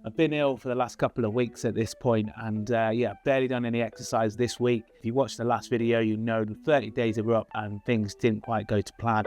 I've been ill for the last couple of weeks at this point, and yeah, barely done any exercise this week. If you watched the last video, you know the 30 days are up and things didn't quite go to plan.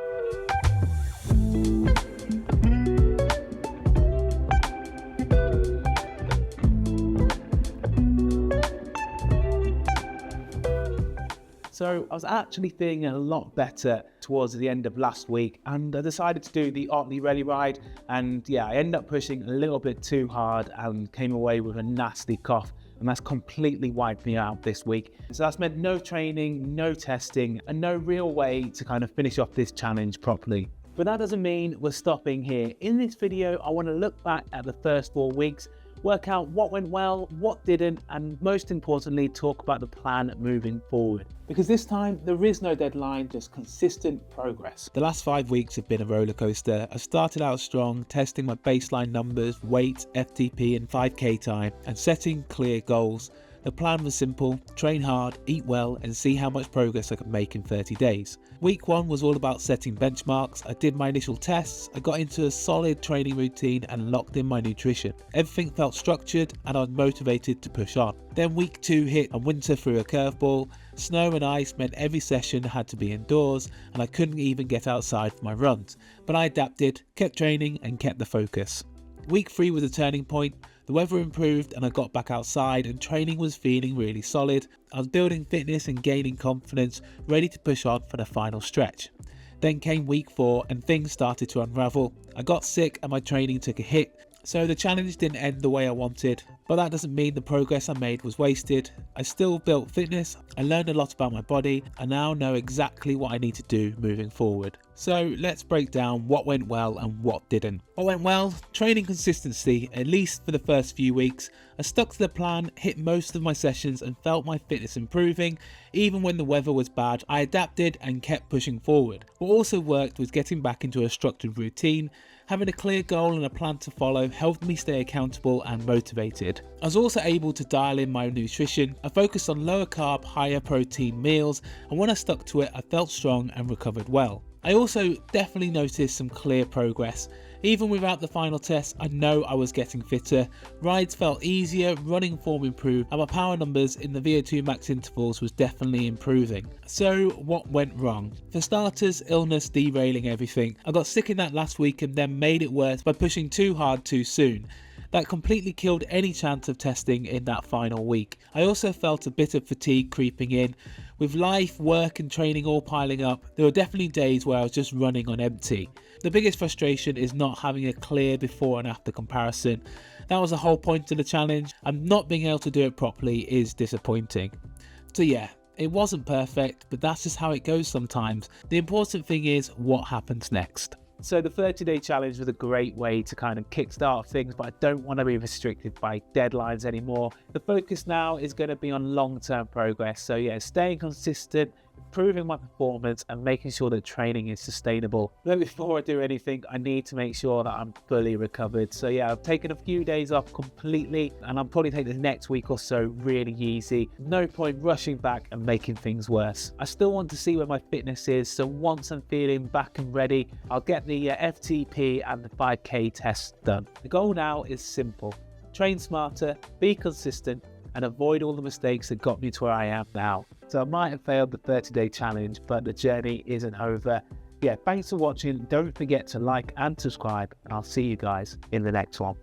So I was actually feeling a lot better towards the end of last week, and I decided to do the Otley Rally ride, and yeah, I ended up pushing a little bit too hard and came away with a nasty cough, and that's completely wiped me out this week. So that's meant no training, no testing, and no real way to kind of finish off this challenge properly. But that doesn't mean we're stopping here. In this video, I want to look back at the first 4 weeks, work out what went well, what didn't, and most importantly, talk about the plan moving forward. Because this time, there is no deadline, just consistent progress. The last 5 weeks have been a roller coaster. I started out strong, testing my baseline numbers, weight, FTP and 5k time, and setting clear goals. The plan was simple: train hard, eat well, and see how much progress I could make in 30 days. Week 1 was all about setting benchmarks. I did my initial tests, I got into a solid training routine and locked in my nutrition. Everything felt structured and I was motivated to push on. Then week 2 hit and winter threw a curveball. Snow and ice meant every session had to be indoors and I couldn't even get outside for my runs. But I adapted, kept training and kept the focus. Week 3 was a turning point. The weather improved and I got back outside and training was feeling really solid. I was building fitness and gaining confidence, ready to push on for the final stretch. Then came week 4 and things started to unravel. I got sick and my training took a hit. So the challenge didn't end the way I wanted, but that doesn't mean the progress I made was wasted. I still built fitness, I learned a lot about my body, and now know exactly what I need to do moving forward. So let's break down what went well and what didn't. What went well? Training consistency, at least for the first few weeks. I stuck to the plan, hit most of my sessions and felt my fitness improving. Even when the weather was bad, I adapted and kept pushing forward. What also worked was getting back into a structured routine. Having a clear goal and a plan to follow helped me stay accountable and motivated. I was also able to dial in my nutrition. I focused on lower carb, higher protein meals, and when I stuck to it, I felt strong and recovered well. I also definitely noticed some clear progress. Even without the final test, I know I was getting fitter. Rides felt easier, running form improved, and my power numbers in the VO2 max intervals was definitely improving. So what went wrong? For starters, illness derailing everything. I got sick in that last week and then made it worse by pushing too hard too soon. That completely killed any chance of testing in that final week. I also felt a bit of fatigue creeping in. With life, work and training all piling up, there were definitely days where I was just running on empty. The biggest frustration is not having a clear before and after comparison. That was the whole point of the challenge, and not being able to do it properly is disappointing. So yeah, it wasn't perfect, but that's just how it goes sometimes. The important thing is what happens next. So the 30-day challenge was a great way to kind of kickstart things, but I don't want to be restricted by deadlines anymore. The focus now is going to be on long-term progress. So yeah, staying consistent, improving my performance and making sure that training is sustainable. But before I do anything, I need to make sure that I'm fully recovered. So yeah, I've taken a few days off completely and I'll probably take the next week or so really easy. No point rushing back and making things worse. I still want to see where my fitness is, so once I'm feeling back and ready, I'll get the FTP and the 5k tests done. The goal now is simple: train smarter, be consistent, and avoid all the mistakes that got me to where I am now. So I might have failed the 30-day challenge, but the journey isn't over. Yeah, thanks for watching. Don't forget to like and subscribe, and I'll see you guys in the next one.